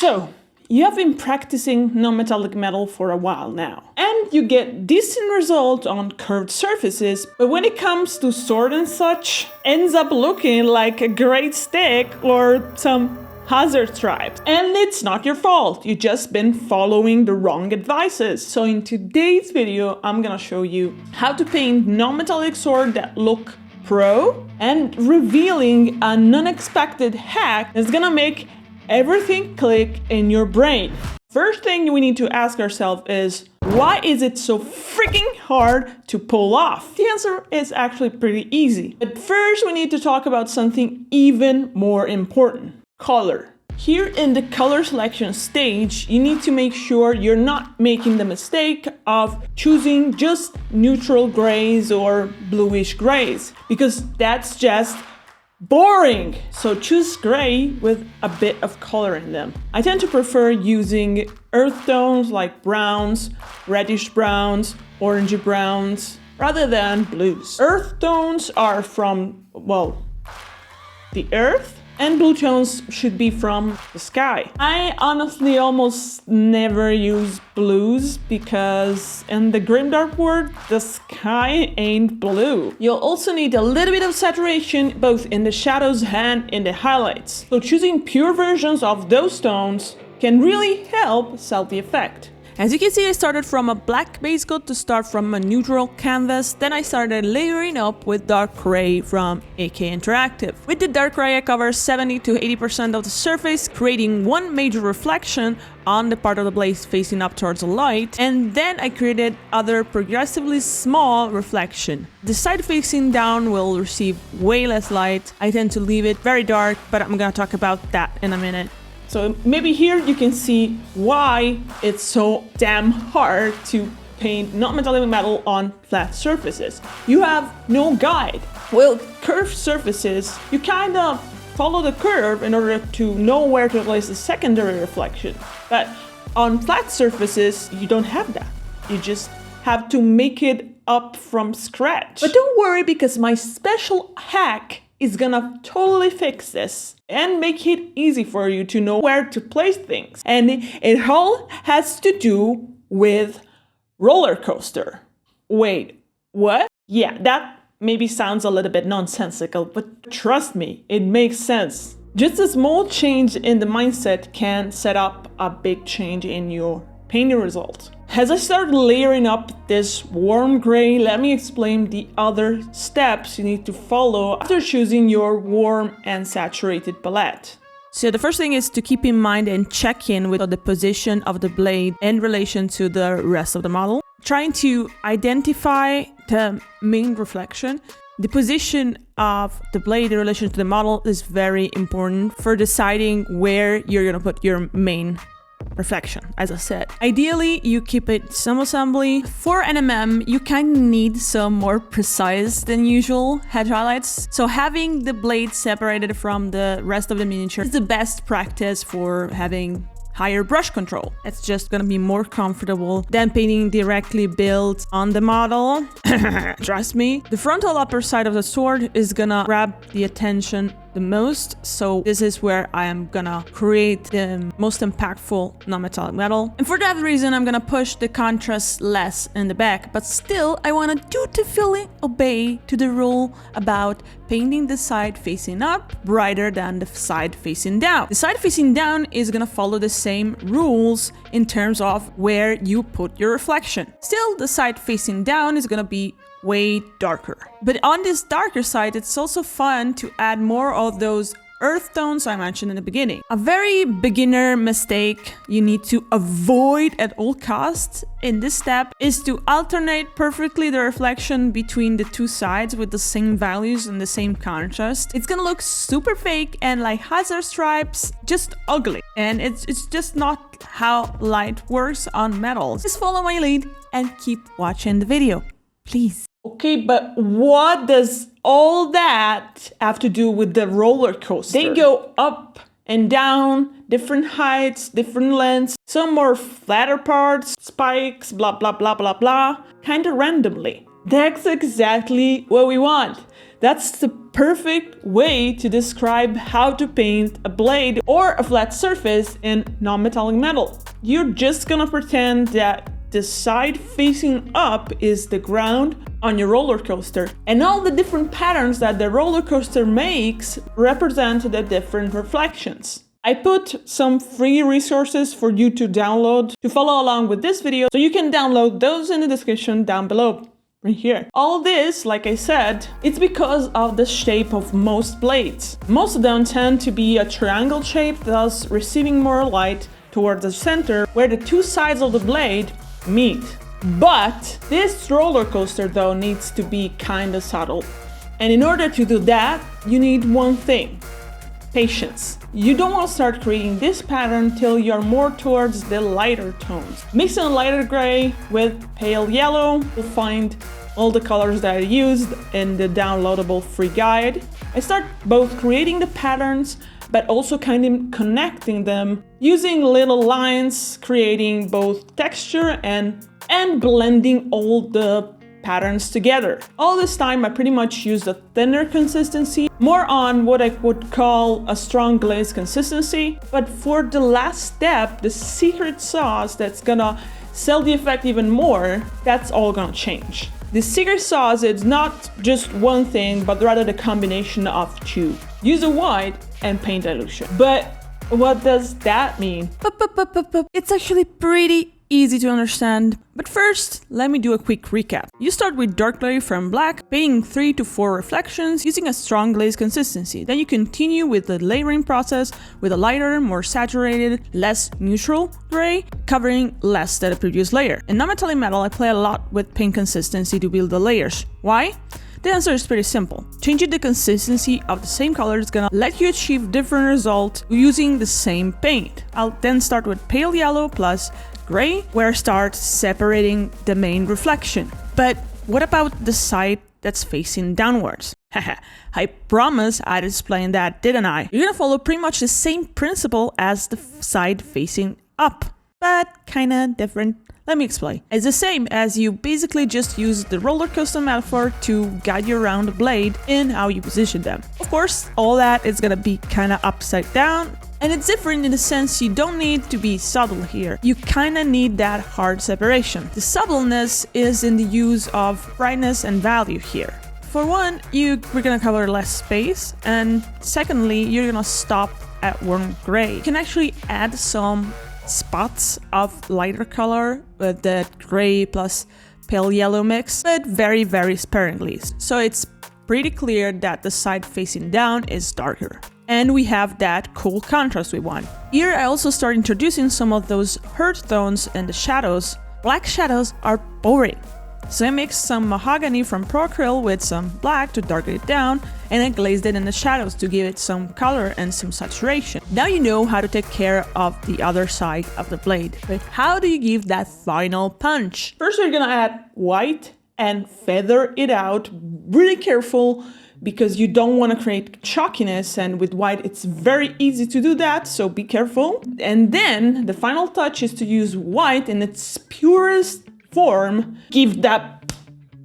So, you have been practicing non-metallic metal for a while now, and you get decent results on curved surfaces, but when it comes to sword and such, ends up looking like a great stick or some hazard stripes. And it's not your fault, you've just been following the wrong advices. So in today's video, I'm gonna show you how to paint non-metallic sword that look pro and revealing an unexpected hack that's gonna make everything click in your brain. First thing we need to ask ourselves is, why is it so freaking hard to pull off? The answer is actually pretty easy. But first we need to talk about something even more important: color. Here in the color selection stage, you need to make sure you're not making the mistake of choosing just neutral grays or bluish grays, because that's just boring. So choose gray with a bit of color in them. I tend to prefer using earth tones like browns, reddish browns, orangey browns, rather than blues. Earth tones are from, well, the earth, and blue tones should be from the sky. I honestly almost never use blues because in the grimdark world, the sky ain't blue. You'll also need a little bit of saturation both in the shadows and in the highlights. So choosing pure versions of those tones can really help sell the effect. As you can see, I started from a black base coat to start from a neutral canvas, then I started layering up with dark gray from AK Interactive. With the dark gray, I covered 70 to 80% of the surface, creating one major reflection on the part of the blaze facing up towards the light, and then I created other progressively small reflection. The side facing down will receive way less light. I tend to leave it very dark, but I'm gonna talk about that in a minute. So maybe here you can see why it's so damn hard to paint non-metallic metal on flat surfaces. You have no guide. With curved surfaces, you kind of follow the curve in order to know where to place the secondary reflection. But on flat surfaces, you don't have that. You just have to make it up from scratch. But don't worry, because my special hack is gonna totally fix this and make it easy for you to know where to place things. And it all has to do with roller coaster. Wait, what? Yeah, that maybe sounds a little bit nonsensical, but trust me, it makes sense. Just a small change in the mindset can set up a big change in your painting results. As I started layering up this warm gray, let me explain the other steps you need to follow after choosing your warm and saturated palette. So the first thing is to keep in mind and check in with the position of the blade in relation to the rest of the model. Trying to identify the main reflection. The position of the blade in relation to the model is very important for deciding where you're gonna put your main reflection, as I said. Ideally, you keep it semi-assembly. For NMM, you kind of need some more precise than usual head highlights. So having the blade separated from the rest of the miniature is the best practice for having higher brush control. It's just gonna be more comfortable than painting directly built on the model. Trust me. The frontal upper side of the sword is gonna grab the attention the most, so this is where I am gonna create the most impactful non-metallic metal. And for that reason, I'm gonna push the contrast less in the back, but still I wanna dutifully obey to the rule about painting the side facing up brighter than the side facing down. The side facing down is gonna follow the same rules in terms of where you put your reflection. Still, the side facing down is gonna be way darker. But on this darker side, it's also fun to add more of those earth tones I mentioned in the beginning. A very beginner mistake you need to avoid at all costs in this step is to alternate perfectly the reflection between the two sides with the same values and the same contrast. It's gonna look super fake and like hazard stripes, just ugly. And it's just not how light works on metal. Just follow my lead and keep watching the video, please. Okay, but what does all that have to do with the roller coaster? They go up and down, different heights, different lengths, some more flatter parts, spikes, blah, blah, blah, blah, blah, kind of randomly. That's exactly what we want. That's the perfect way to describe how to paint a blade or a flat surface in non-metallic metal. You're just gonna pretend that the side facing up is the ground on your roller coaster, and all the different patterns that the roller coaster makes represent the different reflections. I put some free resources for you to download to follow along with this video, so you can download those in the description down below. Right here. All this, like I said, it's because of the shape of most blades. Most of them tend to be a triangle shape, thus receiving more light towards the center where the two sides of the blade meet. But this roller coaster though needs to be kinda subtle. And in order to do that, you need one thing: patience. You don't want to start creating this pattern till you're more towards the lighter tones. Mixing lighter gray with pale yellow, you'll find all the colors that I used in the downloadable free guide. I start both creating the patterns, but also kind of connecting them using little lines, creating both texture and blending all the patterns together. All this time I pretty much used a thinner consistency, more on what I would call a strong glaze consistency. But for the last step, the secret sauce that's gonna sell the effect even more, that's all gonna change. The secret sauce is not just one thing, but rather the combination of two. Use a white and paint dilution. But what does that mean? It's actually pretty easy to understand. But first, let me do a quick recap. You start with dark gray from black, painting 3 to 4 reflections using a strong glaze consistency. Then you continue with the layering process with a lighter, more saturated, less neutral gray, covering less than the previous layer. In non-metallic metal, I play a lot with paint consistency to build the layers. Why? The answer is pretty simple. Changing the consistency of the same color is gonna let you achieve different results using the same paint. I'll then start with pale yellow plus gray, where I start separating the main reflection. But what about the side that's facing downwards? I promise I'd explain that, didn't I? You're gonna follow pretty much the same principle as the side facing up, but kinda different. Let me explain. It's the same as you basically just use the roller coaster metaphor to guide you around the blade in how you position them. Of course, all that is gonna be kinda upside down, and it's different in the sense you don't need to be subtle here. You kinda need that hard separation. The subtleness is in the use of brightness and value here. For one, we're gonna cover less space, and secondly, you're gonna stop at warm gray. You can actually add some spots of lighter color with the gray plus pale yellow mix, but very, very sparingly. So it's pretty clear that the side facing down is darker. And we have that cool contrast we want. Here I also start introducing some of those earth tones and the shadows. Black shadows are boring. So I mixed some mahogany from Pro Acryl with some black to darken it down, and I glazed it in the shadows to give it some color and some saturation. Now you know how to take care of the other side of the blade. But how do you give that final punch? First, you're gonna add white and feather it out. Really careful, because you don't want to create chalkiness, and with white it's very easy to do that, so be careful. And then the final touch is to use white in its purest form. Give that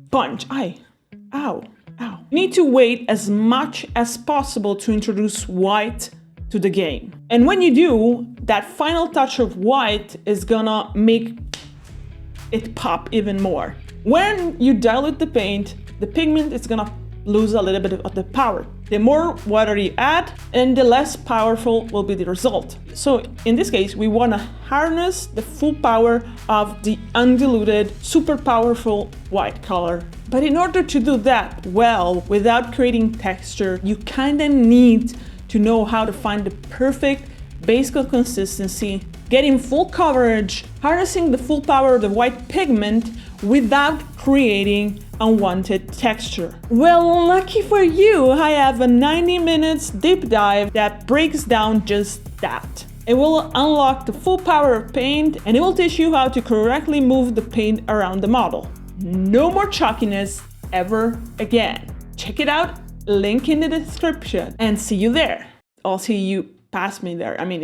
punch. Ow. You need to wait as much as possible to introduce white to the game. And when you do, that final touch of white is gonna make it pop even more. When you dilute the paint, the pigment is gonna lose a little bit of the power. The more water you add, and the less powerful will be the result. So in this case, we want to harness the full power of the undiluted, super powerful white color. But in order to do that well, without creating texture, you kind of need to know how to find the perfect base coat consistency, getting full coverage, harnessing the full power of the white pigment without creating unwanted texture. Well, lucky for you, I have a 90 minutes deep dive that breaks down just that. It will unlock the full power of paint, and it will teach you how to correctly move the paint around the model. No more chalkiness ever again. Check it out, link in the description, and see you there. I'll see you past me there. I mean,